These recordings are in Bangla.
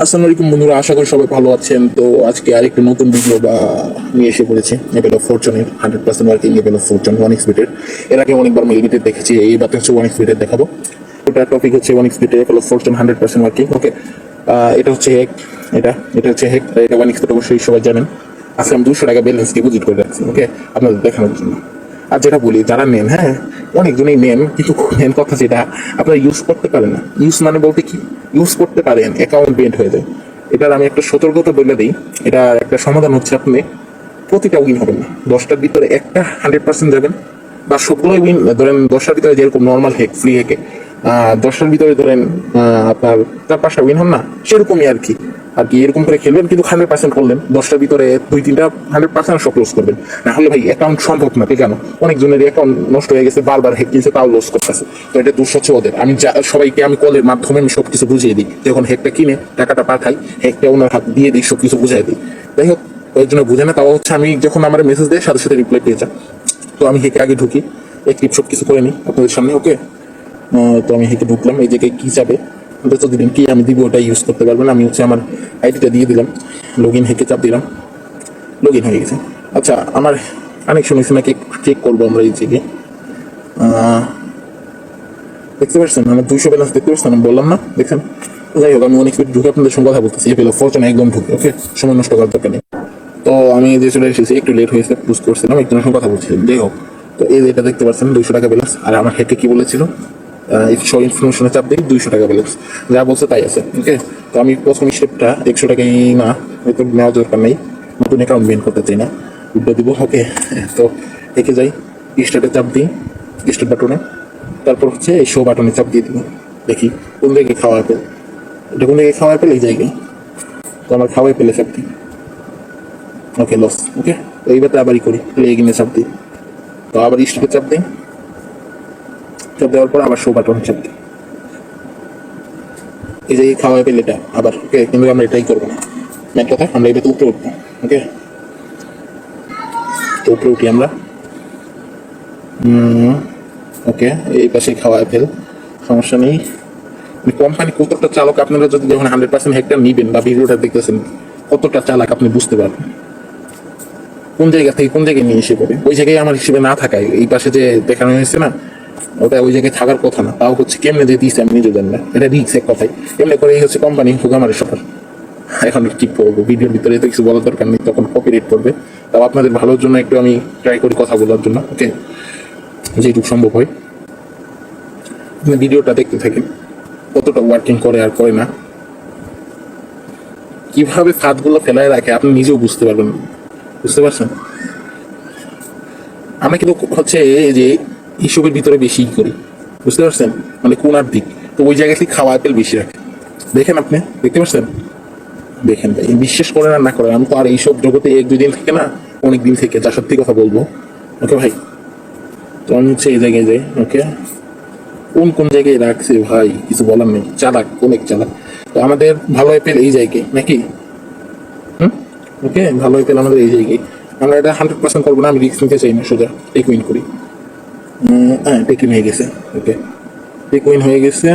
আসসালামু আলাইকুম বন্ধুরা, আশা করি সবাই ভালো আছেন। তো আজকে আরেকটা নতুন ভিডিও নিয়ে এসে পড়েছি লেভেল অফ ফরচুনের 100% ওয়ার্কিং লেভেল অফ ফরচুন 1xBet-এর। এর আগে অনেকবার মেলবিটের দেখেছি, এইবার হচ্ছে 1xBet-এর দেখাবো। ওটার টপিক হচ্ছে 1xBet-এর লেভেল অফ ফরচুন 100% ওয়ার্কিং। ওকে, এটা হচ্ছে হ্যাক, এটা হচ্ছে হ্যাক। এটা 1xBet অবশ্যই সবাই জানেন। আজকে আমি 200 টাকা ব্যালেন্স ডিপোজিট করে রাখছি, ওকে, আপনাদের দেখানোর জন্য। আর যেটা বলি, যারা নেন, হ্যাঁ অনেকজনই নেন, কিন্তু মেন কথা যেটা আপনারা ইউজ করতে পারেন না। ইউজ মানে বলতে কি, ইউজ করতে পারেন, অ্যাকাউন্ট বেন্ড হয়ে যায়। এটার আমি একটা সতর্কতা বলে দিই। এটা একটা সমাধান হচ্ছে, আপনি প্রতিটা উইন হবেন না, 10টার ভিতরে একটা 100% যাবেন, বা সবগুলোই উইন ধরেন 10টার ভিতরে, যেরকম নর্মাল হ্যাক ফ্রি হ্যাকে 10টার ভিতরে ধরেন আপনার 4-5টা উইন হন না, সেরকমই আর কি এরকম করে খেলবেন, কিন্তু 100% করলেন। 10টার ভিতরে 2-3টা 100% সব লস করবেন, না হলে ভাই অ্যাকাউন্ট সম্ভব না। কেন? অনেকজনের অ্যাকাউন্ট নষ্ট হয়ে গেছে, বারবার হ্যাক কিনছে, তাও লস করতেছে। তো এটা দোষ হচ্ছে ওদের। আমি সবাইকে আমি কলের মাধ্যমে আমি সবকিছু বুঝিয়ে দিই, যখন হ্যাকটা কিনে টাকাটা পাঠাই, হ্যাকটা ওনার হাত দিয়ে দিই, সবকিছু বুঝাই দিই। যাই হোক, ওই জন্য বুঝে না, তাও হচ্ছে আমি যখন আমার মেসেজ দেয় সাথে সাথে রিপ্লাই পেয়ে যাই। তো আমি হেকে আগে ঢুকি, একটি সব কিছু করে নিই আপনাদের সামনে, ওকে। তো আমি হেকে ঢুকলাম, এই জায়গায় কি যাবে দিলেন কি আমি দিব, ওটা ইউজ করতে পারবেন। আমি হচ্ছে আমার আইডিটা দিয়ে দিলাম, লগ ইন হেকে চাপ দিলাম, লগ ইন হয়ে গেছে। আচ্ছা, আমার কানেকশন হয়েছে নাকি চেক করবো আমরা। এই জায়গায় দেখতে পাচ্ছেন আমার 200 ব্যালেন্স দেখতে পাচ্ছেন, আমি বললাম না, দেখছেন? যাই হোক, আমি অনেক ঢুকে আপনাদের সঙ্গে কথা বলতেছি। এ পেলো ফরচুন একদম ঢুকে, ওকে, সময় নষ্ট করার দরকার নেই। তো আমি যে চলে এসেছি, একটু লেট হয়েছে, বুঝ করছিলাম, একজনের সঙ্গে কথা বলছিলাম। যাই হোক, তো এই যেটা দেখতে পাচ্ছেন 200 টাকা ব্যালেন্স। আর আমার হেকে কি বলেছিল, শো ইনফরমেশনে চাপ দিই 200 টাকা ব্যালেন্স, যা বলছে তাই আছে, ওকে। তো আমি প্রথম স্টেপটা 100 টাকাই না, হয়তো নেওয়ার দরকার নেই, নতুন অ্যাকাউন্ট বেন করতে চাই না, উঠে দিব, ওকে। তো একে যাই, স্টার্টে চাপ দিই, স্টার্ট বাটনে, তারপর হচ্ছে এই শো বাটনে চাপ দিয়ে দিব। দেখি কোন জায়গায় খাওয়া অ্যাপেল, এটা কোন জায়গায় খাওয়া অ্যাপেল, এই জায়গায়। তো আমার খাওয়াই পেলে চাপ দিই, ওকে, লস, ওকে। তো এইবার আবারই করি, এগিয়ে চাপ দিই, তো আবার স্টার্টে চাপ দিই, চাপ দেওয়ার পর আবার শো বাটনে চাপ দিই, এই যে খাওয়া পেলে এটা আবার, ওকে। কিন্তু আমরা এটাই করবো না, মেন কথা আমরা এটা উপরে উঠবো, ওকে। তো উপরে উঠি আমরা, ওকে। এই পাশে খাওয়া অ্যাপেল, সমস্যা নেই। কোম্পানি কতটা চালক, আপনারা যদি যখন 100% হেক্টর নিবেন বা ভিডিওটা দেখতেছেন, কতটা চালাক আপনি বুঝতে পারবেন। কোন জায়গা থেকে কোন জায়গায় নিয়ে এসে পড়ে, ওই জায়গায় আমার হিসেবে না থাকায়, এই পাশে যে দেখানো হয়েছে না, ওটা ওই জায়গায় থাকার কথা না। তাও হচ্ছে কেমনে দিয়ে দিয়েছে আমি নিজে জানি না, এটা রিক্স এক কথাই। এমনি করে হচ্ছে কোম্পানি হুগামারে সফর। এখন ঠিক করবো, ভিডিওর ভিতরে তো কিছু বলার দরকার নেই, তখন কপিরাইট করবে। তাও আপনাদের ভালোর জন্য একটু আমি ট্রাই করি কথা বলার জন্য, ওকে, যেটুকু সম্ভব হয়। আপনি ভিডিওটা দেখতে থাকেন, কতটা ওয়ার্কিং করে আর করে না, কিভাবে ফাঁদগুলো ফেলায় রাখে আপনি নিজেও বুঝতে পারবেন, বুঝতে পারছেন? আমরা কিন্তু হচ্ছে এই যে এইসবের ভিতরে বেশি করি, বুঝতে পারছেন, মানে কোনার দিক। তো ওই জায়গায় খাওয়া অ্যাপেল বেশি রাখে, দেখেন আপনি, দেখতে পাচ্ছেন? দেখেন ভাই, বিশ্বাস করেন আর না করেন, আমি তো আর এইসব জগতে 1-2 দিন থেকে না, অনেক দিন থেকে, যা সত্যি কথা বলবো, ওকে ভাই। তো আমি হচ্ছে এই জায়গায় যাই, ওকে। কোন কোন জায়গায় রাখছে ভাই কিছু বলার নেই, চালাক, অনেক চালাক। তো আমাদের ভালো অ্যাপেল এই জায়গায় নাকি, ওকে, ভালো অ্যাপেল আমাদের এই জায়গায়। আমরা এটা 100% করবো না, আমি রিস্ক নিতে চাই না, সোজা টেক উইন করি। হ্যাঁ, টেক উইন হয়ে গেছে, ওকে, টেক উইন হয়ে গেছে।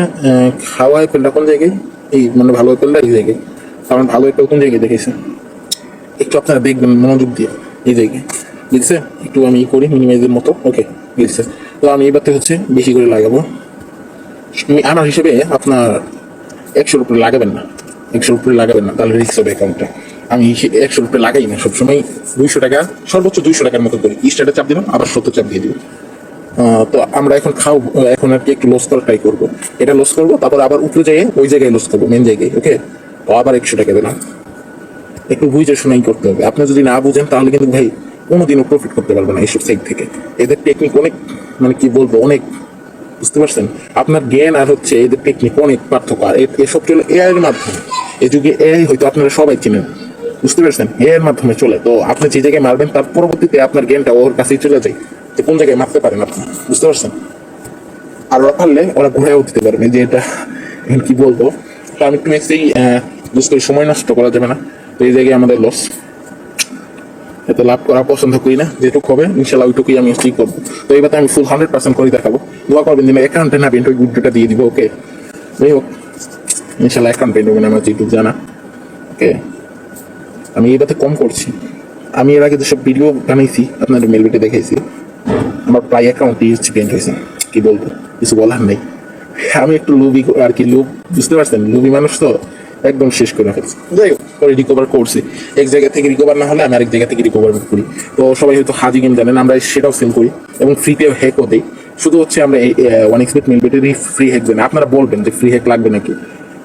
খাওয়া অ্যাপেলটা কোন জায়গায়, এই মানে ভালো অ্যাপেলটা এই জায়গায়। কারণ ভালো অ্যাপেল কোন জায়গায় দেখেছে, একটু আপনারা দেখবেন মনোযোগ দিয়ে, এই জায়গায়, বুঝছে? একটু আমি করি মিনিমাইজের মতো, ওকে, বুঝছে? তো আমি এবারতে হচ্ছে বেশি করে লাগাবো। আমার হিসেবে আপনার 100-র উপরে লাগাবেন না, 100-র উপরে লাগাবেন না, তাহলে রিস্ক হবে অ্যাকাউন্টটা। আমি 100-র উপরে লাগাই না, সবসময় 200 টাকা, সর্বোচ্চ 200 টাকার মতো করি। স্টার্টে চাপ দিলাম, আবার 70 চাপ দিয়ে দিব। তো আমরা এখন এখন আর কি একটু লস করা ট্রাই করবো, এটা লস করবো, তারপর আবার উপরে যাই, ওই জায়গায় লস করবো, মেন জায়গায়, ওকে। তো আবার 100 টাকা দিলাম। একটু বুঝে শোনাই করতে হবে, আপনি যদি না বুঝেন তাহলে কিন্তু ভাই কোনোদিনও প্রফিট করতে পারবেন না এইসব সাইট থেকে। এদের টেকনিক অনেক, মানে কি বলবো, অনেক, বুঝতে পারছেন? আপনার জ্ঞান আর হচ্ছে এদের টেকনিক অনেক পার্থক্য। আর এসব চলে এআই এর মাধ্যমে, এই যুগে এআই হয়তো আপনারা সবাই চিনেন, বুঝতে পারছেন? এআই এর মাধ্যমে চলে। তো আপনি যে জায়গায় মারবেন, তার পরবর্তীতে আপনার জ্ঞানটা ওর কাছেই চলে যায়, যে কোন জায়গায় মারতে পারেন আপনি, বুঝতে পারছেন? আর ওরা পারলে ওরা ঘুরেও দিতে পারবে, যে এটা এখন কি বলবো। তো আমি একটু এই বুঝতে সময় নষ্ট করা যাবে না। তো এই জায়গায় আমাদের লস, এত লাভ করা পছন্দ করি না, যেটুকু হবে ইনশাল্লাহ ওইটুকুই আমি ঠিক করবো। তো এইবার আমি ফুল 100% করে দেখাবো, দোয়া করবেন যেন অ্যাকাউন্টে না পেন্ট ওই গুডটা দিয়ে দিব, ওকে। যাই হোক, ইনশাল্লাহ অ্যাকাউন্ট পেন্ট হবে না, আমার যেটুকু জানা। ওকে, আমি এটাতে কম করছি। আমি এর আগে যেসব ভিডিও বানাইছি আপনাদের মেলবেটে দেখাইছি, আমার প্রায় অ্যাকাউন্টই হচ্ছে পেন্ট হয়েছে। কি বলবো, কিছু বলার নেই। আমি একটু লোভী আর কি, লোভ, বুঝতে পারছেন, লোভী মানুষ তো একদম শেষ করে ফেলছে। যাই হোক, পরে রিকভার করছি। এক জায়গা থেকে রিকভার না হলে আমি আরেক জায়গা থেকে রিকভার করি। তো সবাই হয়তো হাজি গেম জানেন, আমরা সেটাও সেল করি এবং ফ্রিতে হ্যাকও দিই। শুধু হচ্ছে আমরা এই ওয়ান এক্সপেক্ট মেলবেটেরই ফ্রি হ্যাক দেন। আপনারা বলবেন যে ফ্রি হ্যাক লাগবে নাকি,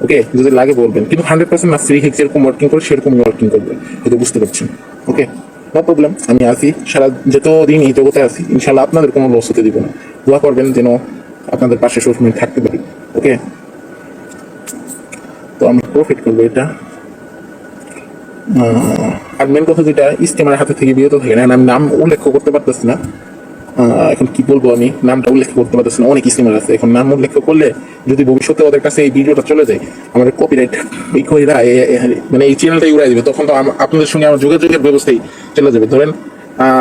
ওকে, যদি লাগে বলবেন, কিন্তু 100% না, ফ্রি হ্যাক যেরকম ওয়ার্কিং করে সেরকমই ওয়ার্কিং করবে, হয়তো বুঝতে পারছেন। ওকে, নো প্রবলেম, আমি আছি সারা যতদিন এই জগতে আছি, ইনশাল্লাহ আপনাদের কোনো লস হতে দিব না। দোয়া করবেন যেন আপনাদের পাশে সবসময় থাকতে পারি। ওকে, তো আমি প্রফিট করবো এটা। আর মেন কথা যেটা, ইস্তেমার হাতে থেকে বিরত থাকে না, আমি নাম উল্লেখ করতে পারতেছি না। এখন কি বলবো, আমি নামটা উল্লেখ করতে পারতেছি না, অনেক স্কিমার আছে। এখন নাম উল্লেখ করলে যদি ভবিষ্যতে ওদের কাছে এই ভিডিওটা চলে যায়, আমাদের কপিরাইট মানে এই চ্যানেলটাই উড়াই দিবে, তখন তো আপনাদের সঙ্গে আমার যোগাযোগের ব্যবস্থাই চলে যাবে। ধরেন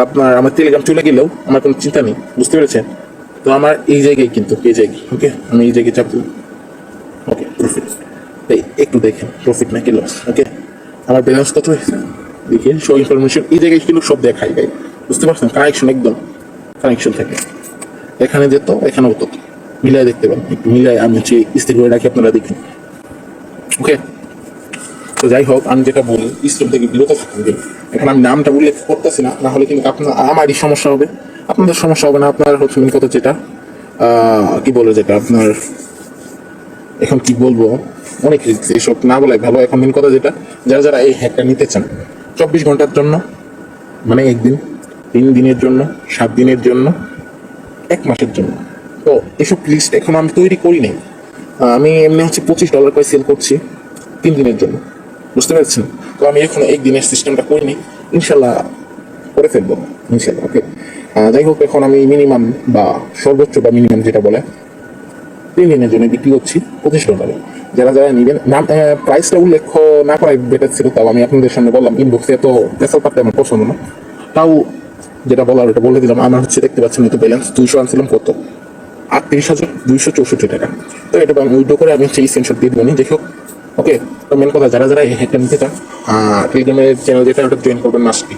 আপনার আমার টেলিগ্রাম চলে গেলেও আমার কোনো চিন্তা নেই, বুঝতে পেরেছেন? তো আমার এই জায়গায় কিন্তু এই জায়গায়, ওকে, আমি এই জায়গায় চাপ দিই। ওকে, প্রফিট, এই একটু দেখেন প্রফিট নাকি লস। ওকে, আমার ব্যালেন্স কত হয়েছে দেখি, শো ইনফরমেশন, এই জায়গায় কিন্তু সব দেখাই যায়, বুঝতে পারছেন? কানেকশন একদম কানেকশন থাকে, এখানে যেত এখানেও তো মিলাই দেখতে পারেন, একটু মিলাই আমি হচ্ছে স্থির করে রাখি, আপনারা দেখুন। ওকে, তো যাই হোক, আমি যেটা বলি, স্টোর থেকে বিরত থাকবেন। এখন আমি নামটা উল্লেখ করতেছি না, না হলে কিন্তু আপনার আমারই সমস্যা হবে, আপনাদের সমস্যা হবে না। আপনার হচ্ছে মেন কথা যেটা কি বলে, যেটা আপনার এখন কি বলবো, অনেক রিস্ক, এসব না বলাই ভালো। এখন মেন কথা যেটা, যারা যারা এই হ্যাকটা নিতে চান 24 ঘন্টার জন্য, মানে একদিন, 3 দিনের জন্য, 7 দিনের জন্য, 1 মাসের জন্য, তো এসব লিস্ট এখন আমি তৈরি করি নাই। আমি এমনি হচ্ছে $25 করে সেল করছি 3 দিনের জন্য, বুঝতে পেরেছেন? তো আমি এখন একদিনের সিস্টেমটা করিনি, ইনশাল্লাহ করে ফেলবো ইনশাল্লাহ। ওকে, যাই হোক, এখন আমি মিনিমাম বা সর্বোচ্চ বা মিনিমাম যেটা বলে 3 দিনের জন্য বিক্রি করছি $25। যারা যারা নেবেন, নাম প্রাইসটা উল্লেখ না করাই বেটার ছিল, তাও আমি আপনাদের সামনে বললাম। ইনবক্সে এত পেশাল পাতে আমার পছন্দ না, তাও যেটা বলার ওটা বলে দিলাম। আমার হচ্ছে দেখতে পাচ্ছেন তো ব্যালেন্স 200 আনছিলাম, কত 38,264 টাকা। তো এটা আমি উইড্রো করে আমি হচ্ছে স্ক্রিনশট দিয়ে দেবো, দেখো। ওকে, তো মেন কথা, যারা যারা এই হ্যাকটা নিতে চান, টেলিগ্রামের চ্যানেল যেটা, ওটা জয়েন করবেন মাস্টলি।